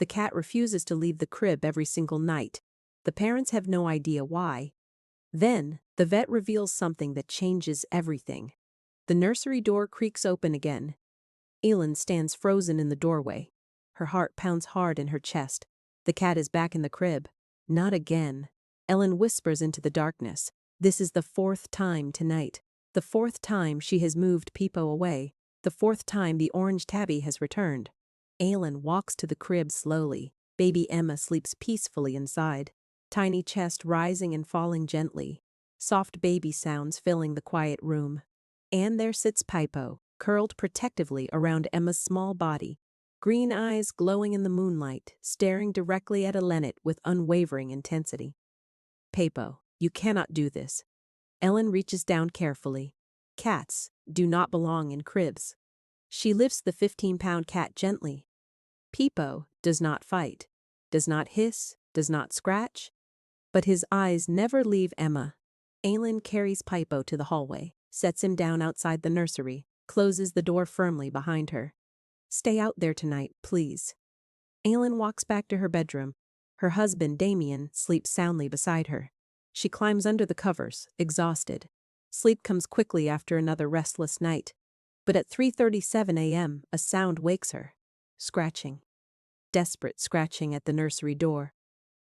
The cat refuses to leave the crib every single night. The parents have no idea why. Then, the vet reveals something that changes everything. The nursery door creaks open again. Elen stands frozen in the doorway. Her heart pounds hard in her chest. The cat is back in the crib. Not again. Elen whispers into the darkness. This is the 4th time tonight. The 4th time she has moved Peipo away. The 4th time the orange tabby has returned. Elen walks to the crib slowly. Baby Emma sleeps peacefully inside. Tiny chest rising and falling gently. Soft baby sounds filling the quiet room. And there sits Peipo, curled protectively around Emma's small body. Green eyes glowing in the moonlight, staring directly at Elen with unwavering intensity. Peipo, you cannot do this. Elen reaches down carefully. Cats do not belong in cribs. She lifts the 15-pound cat gently. Peipo does not fight, does not hiss, does not scratch. But his eyes never leave Emma. Elen carries Peipo to the hallway, sets him down outside the nursery, closes the door firmly behind her. Stay out there tonight, please. Elen walks back to her bedroom. Her husband, Damian, sleeps soundly beside her. She climbs under the covers, exhausted. Sleep comes quickly after another restless night. But at 3:37 a.m., a sound wakes her. Scratching. Desperate scratching at the nursery door.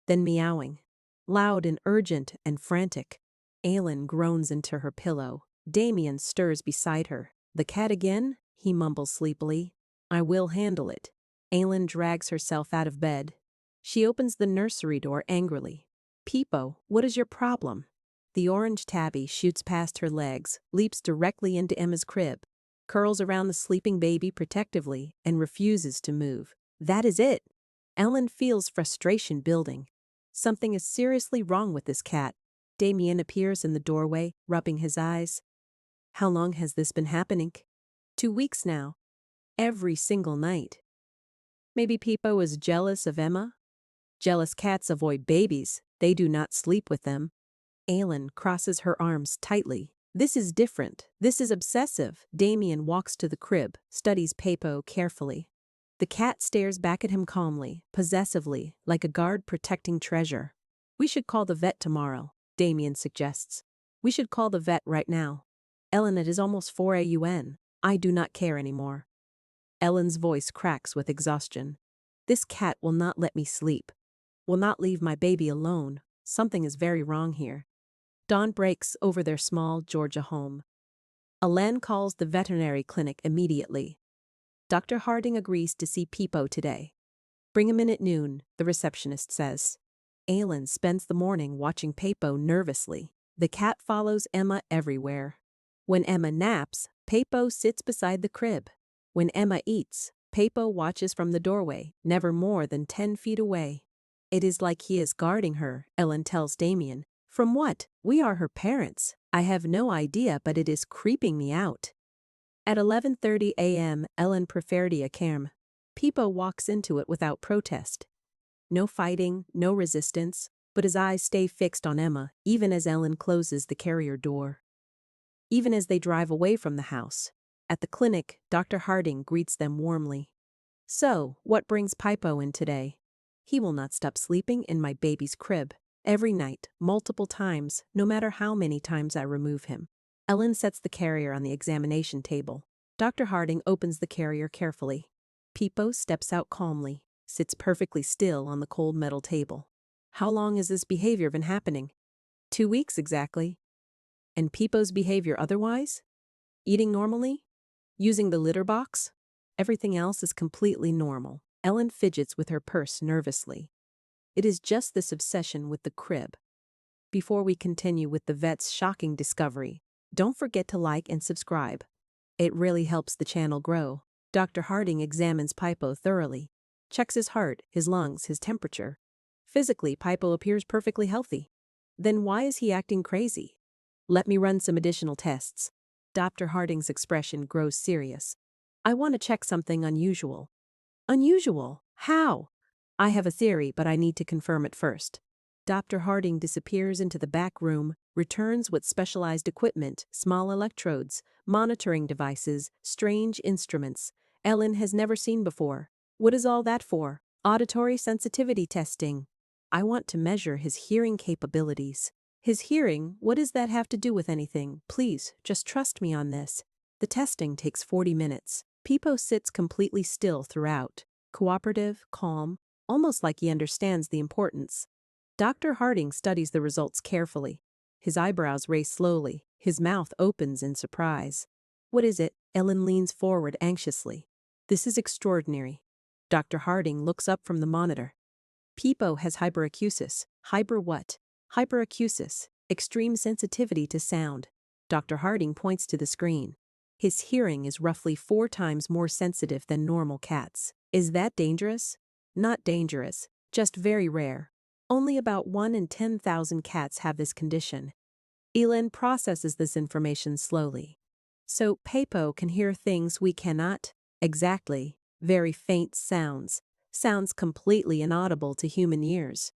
Then meowing. Loud and urgent and frantic. Elen groans into her pillow. Damian stirs beside her. The cat again? He mumbles sleepily. I will handle it. Elen drags herself out of bed. She opens the nursery door angrily. Peipo, what is your problem? The orange tabby shoots past her legs, leaps directly into Emma's crib, curls around the sleeping baby protectively, and refuses to move. That is it. Elen feels frustration building. Something is seriously wrong with this cat. Damian appears in the doorway, rubbing his eyes. How long has this been happening? 2 weeks now. Every single night. Maybe Peipo is jealous of Emma? Jealous cats avoid babies. They do not sleep with them. Elen crosses her arms tightly. This is different. This is obsessive. Damian walks to the crib, studies Peipo carefully. The cat stares back at him calmly, possessively, like a guard protecting treasure. We should call the vet tomorrow, Damian suggests. We should call the vet right now. Elen, it is almost 4 a.m. I do not care anymore. Ellen's voice cracks with exhaustion. This cat will not let me sleep. Will not leave my baby alone. Something is very wrong here. Dawn breaks over their small Georgia home. Elen calls the veterinary clinic immediately. Dr. Harding agrees to see Peipo today. Bring him in at noon, the receptionist says. Elen spends the morning watching Peipo nervously. The cat follows Emma everywhere. When Emma naps, Peipo sits beside the crib. When Emma eats, Peipo watches from the doorway, never more than 10 feet away. It is like he is guarding her, Elen tells Damian. From what? We are her parents. I have no idea, but it is creeping me out. At 11:30 a.m., Elen preferred calm. Peipo walks into it without protest. No fighting, no resistance, but his eyes stay fixed on Emma, even as Elen closes the carrier door. Even as they drive away from the house. At the clinic, Dr. Harding greets them warmly. So, what brings Peipo in today? He will not stop sleeping in my baby's crib. Every night, multiple times, no matter how many times I remove him. Elen sets the carrier on the examination table. Dr. Harding opens the carrier carefully. Peipo steps out calmly, sits perfectly still on the cold metal table. How long has this behavior been happening? 2 weeks exactly. And Peipo's behavior otherwise? Eating normally? Using the litter box? Everything else is completely normal. Elen fidgets with her purse nervously. It is just this obsession with the crib. Before we continue with the vet's shocking discovery, don't forget to like and subscribe. It really helps the channel grow. Dr. Harding examines Peipo thoroughly, checks his heart, his lungs, his temperature. Physically, Peipo appears perfectly healthy. Then why is he acting crazy? Let me run some additional tests. Dr. Harding's expression grows serious. I want to check something unusual. Unusual? How? I have a theory, but I need to confirm it first. Dr. Harding disappears into the back room, returns with specialized equipment, small electrodes, monitoring devices, strange instruments Elen has never seen before. What is all that for? Auditory sensitivity testing. I want to measure his hearing capabilities. His hearing, what does that have to do with anything? Please, just trust me on this. The testing takes 40 minutes. Peipo sits completely still throughout, cooperative, calm, almost like he understands the importance. Dr. Harding studies the results carefully. His eyebrows raise slowly, his mouth opens in surprise. What is it? Ellen leans forward anxiously. This is extraordinary. Dr. Harding looks up from the monitor. Peipo has hyperacusis. Hyper what? Hyperacusis, extreme sensitivity to sound. Dr. Harding points to the screen. His hearing is roughly 4 times more sensitive than normal cats. Is that dangerous? Not dangerous, just very rare. Only about 1 in 10,000 cats have this condition. Elen processes this information slowly. So Peipo can hear things we cannot? Exactly, very faint sounds. Sounds completely inaudible to human ears.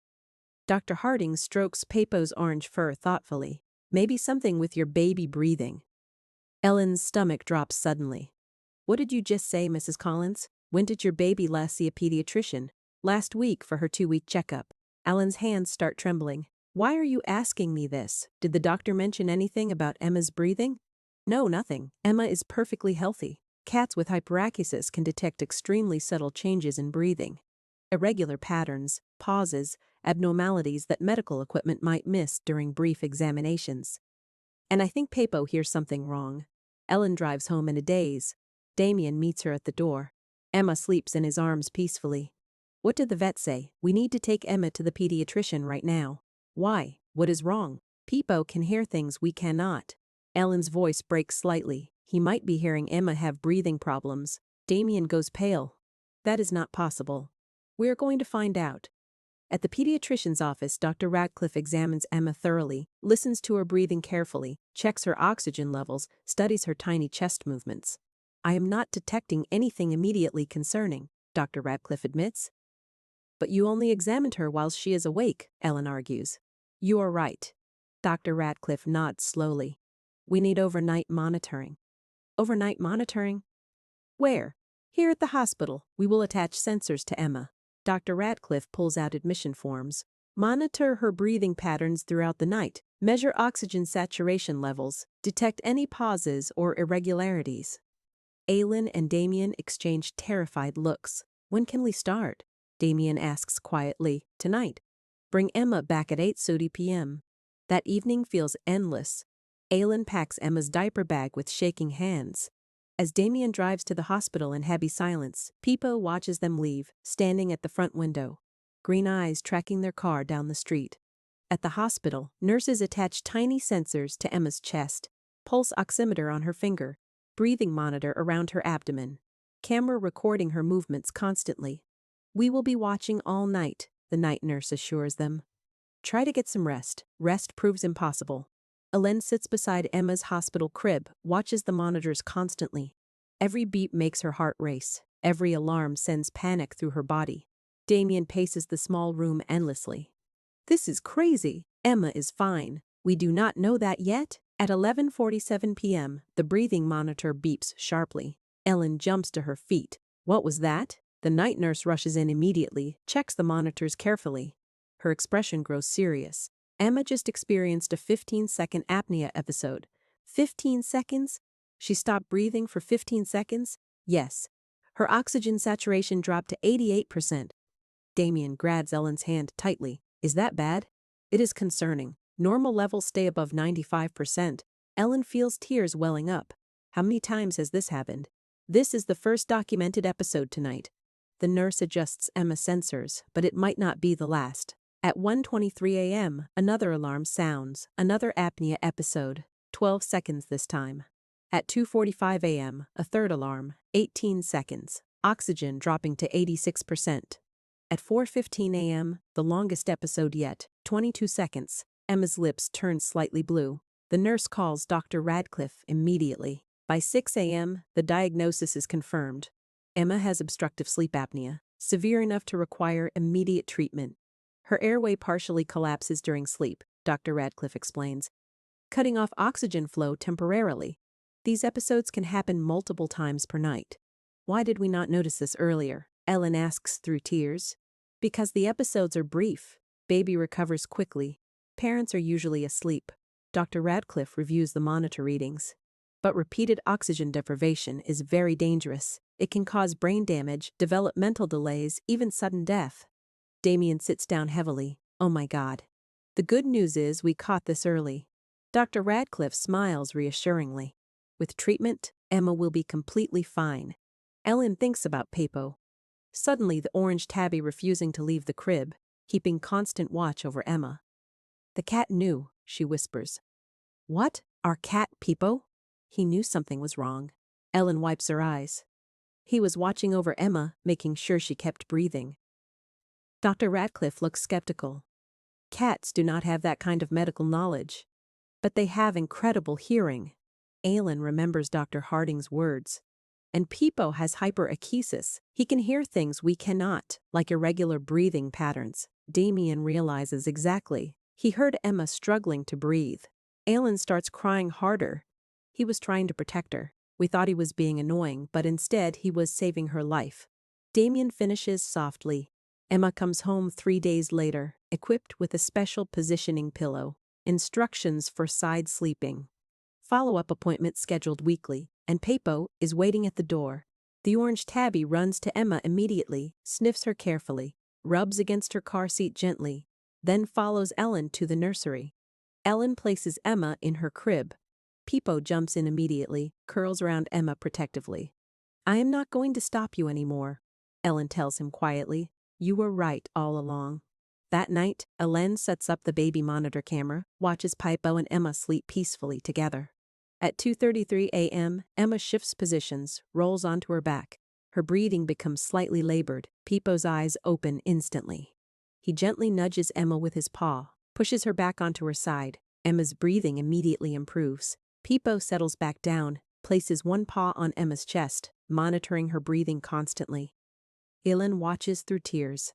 Dr. Harding strokes Peipo's orange fur thoughtfully. Maybe something with your baby breathing. Ellen's stomach drops suddenly. What did you just say, Mrs. Collins? When did your baby last see a pediatrician? Last week for her 2-week checkup. Ellen's hands start trembling. Why are you asking me this? Did the doctor mention anything about Emma's breathing? No, nothing. Emma is perfectly healthy. Cats with hyperacusis can detect extremely subtle changes in breathing. Irregular patterns, pauses, abnormalities that medical equipment might miss during brief examinations. And I think Peipo hears something wrong. Ellen drives home in a daze. Damian meets her at the door. Emma sleeps in his arms peacefully. What did the vet say? We need to take Emma to the pediatrician right now. Why? What is wrong? Peipo can hear things we cannot. Ellen's voice breaks slightly. He might be hearing Emma have breathing problems. Damian goes pale. That is not possible. We are going to find out. At the pediatrician's office, Dr. Radcliffe examines Emma thoroughly, listens to her breathing carefully, checks her oxygen levels, studies her tiny chest movements. I am not detecting anything immediately concerning, Dr. Radcliffe admits. But you only examined her while she is awake, Ellen argues. You are right. Dr. Radcliffe nods slowly. We need overnight monitoring. Overnight monitoring? Where? Here at the hospital. We will attach sensors to Emma. Dr. Radcliffe pulls out admission forms. Monitor her breathing patterns throughout the night. Measure oxygen saturation levels. Detect any pauses or irregularities. Elen and Damian exchange terrified looks. When can we start? Damian asks quietly. Tonight. Bring Emma back at 8:30 p.m. That evening feels endless. Elen packs Emma's diaper bag with shaking hands. As Damian drives to the hospital in heavy silence, Peipo watches them leave, standing at the front window, green eyes tracking their car down the street. At the hospital, nurses attach tiny sensors to Emma's chest, pulse oximeter on her finger, breathing monitor around her abdomen, camera recording her movements constantly. We will be watching all night, the night nurse assures them. Try to get some rest. Rest proves impossible. Elen sits beside Emma's hospital crib, watches the monitors constantly. Every beep makes her heart race. Every alarm sends panic through her body. Damian paces the small room endlessly. This is crazy. Emma is fine. We do not know that yet. At 11:47 p.m., the breathing monitor beeps sharply. Ellen jumps to her feet. What was that? The night nurse rushes in immediately, checks the monitors carefully. Her expression grows serious. Emma just experienced a 15-second apnea episode. 15 seconds? She stopped breathing for 15 seconds? Yes. Her oxygen saturation dropped to 88%. Damian grabs Ellen's hand tightly. Is that bad? It is concerning. Normal levels stay above 95%. Ellen feels tears welling up. How many times has this happened? This is the first documented episode tonight. The nurse adjusts Emma's sensors, but it might not be the last. At 1:23 a.m., another alarm sounds, another apnea episode, 12 seconds this time. At 2:45 a.m., a third alarm, 18 seconds, oxygen dropping to 86%. At 4:15 a.m., the longest episode yet, 22 seconds, Emma's lips turn slightly blue. The nurse calls Dr. Radcliffe immediately. By 6 a.m., the diagnosis is confirmed. Emma has obstructive sleep apnea, severe enough to require immediate treatment. Her airway partially collapses during sleep, Dr. Radcliffe explains, cutting off oxygen flow temporarily. These episodes can happen multiple times per night. Why did we not notice this earlier? Ellen asks through tears. Because the episodes are brief, baby recovers quickly. Parents are usually asleep. Dr. Radcliffe reviews the monitor readings. But repeated oxygen deprivation is very dangerous. It can cause brain damage, developmental delays, even sudden death. Damian sits down heavily. Oh my God. The good news is we caught this early. Dr. Radcliffe smiles reassuringly. With treatment, Emma will be completely fine. Ellen thinks about Peipo. Suddenly the orange tabby refusing to leave the crib, keeping constant watch over Emma. The cat knew, she whispers. What? Our cat Peipo? He knew something was wrong. Ellen wipes her eyes. He was watching over Emma, making sure she kept breathing. Dr. Radcliffe looks skeptical. Cats do not have that kind of medical knowledge. But they have incredible hearing. Ellen remembers Dr. Harding's words. And Peipo has hyperacusis. He can hear things we cannot, like irregular breathing patterns. Damian realizes exactly. He heard Emma struggling to breathe. Ellen starts crying harder. He was trying to protect her. We thought he was being annoying, but instead he was saving her life. Damian finishes softly. Emma comes home 3 days later, equipped with a special positioning pillow. Instructions for side sleeping. Follow-up appointment scheduled weekly, and Peipo is waiting at the door. The orange tabby runs to Emma immediately, sniffs her carefully, rubs against her car seat gently, then follows Ellen to the nursery. Ellen places Emma in her crib. Peipo jumps in immediately, curls around Emma protectively. I am not going to stop you anymore, Ellen tells him quietly. You were right all along. That night, Ellen sets up the baby monitor camera, watches Peipo and Emma sleep peacefully together. At 2:33 a.m., Emma shifts positions, rolls onto her back. Her breathing becomes slightly labored. Peipo's eyes open instantly. He gently nudges Emma with his paw, pushes her back onto her side. Emma's breathing immediately improves. Peipo settles back down, places one paw on Emma's chest, monitoring her breathing constantly. Ellen watches through tears.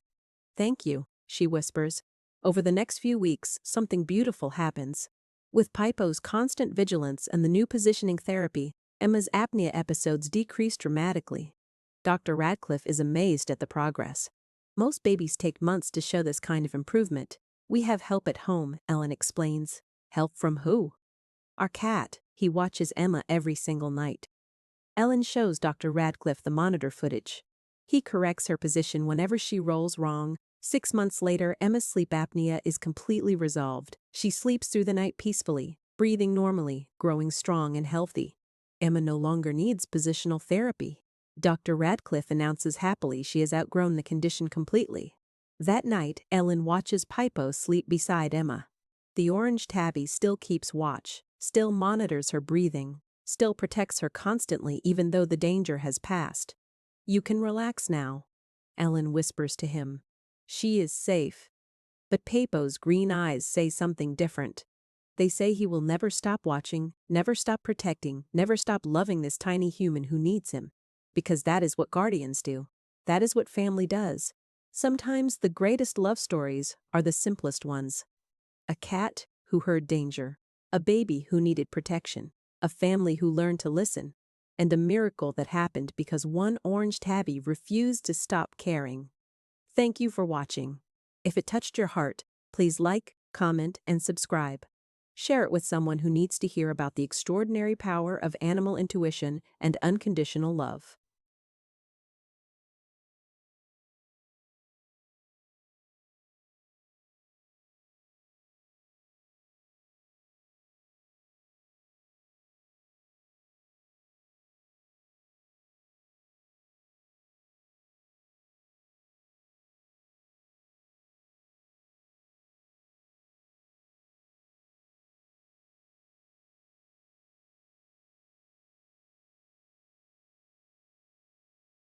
Thank you, she whispers. Over the next few weeks, something beautiful happens. With Peipo's constant vigilance and the new positioning therapy, Emma's apnea episodes decrease dramatically. Dr. Radcliffe is amazed at the progress. Most babies take months to show this kind of improvement. We have help at home, Ellen explains. Help from who? Our cat. He watches Emma every single night. Ellen shows Dr. Radcliffe the monitor footage. He corrects her position whenever she rolls wrong. 6 months later, Emma's sleep apnea is completely resolved. She sleeps through the night peacefully, breathing normally, growing strong and healthy. Emma no longer needs positional therapy. Dr. Radcliffe announces happily she has outgrown the condition completely. That night, Ellen watches Peipo sleep beside Emma. The orange tabby still keeps watch, still monitors her breathing, still protects her constantly even though the danger has passed. You can relax now, Ellen whispers to him. She is safe. But Peipo's green eyes say something different. They say he will never stop watching, never stop protecting, never stop loving this tiny human who needs him. Because that is what guardians do. That is what family does. Sometimes the greatest love stories are the simplest ones. A cat who heard danger, a baby who needed protection, a family who learned to listen, and a miracle that happened because one orange tabby refused to stop caring. Thank you for watching. If it touched your heart, please like, comment, and subscribe. Share it with someone who needs to hear about the extraordinary power of animal intuition and unconditional love.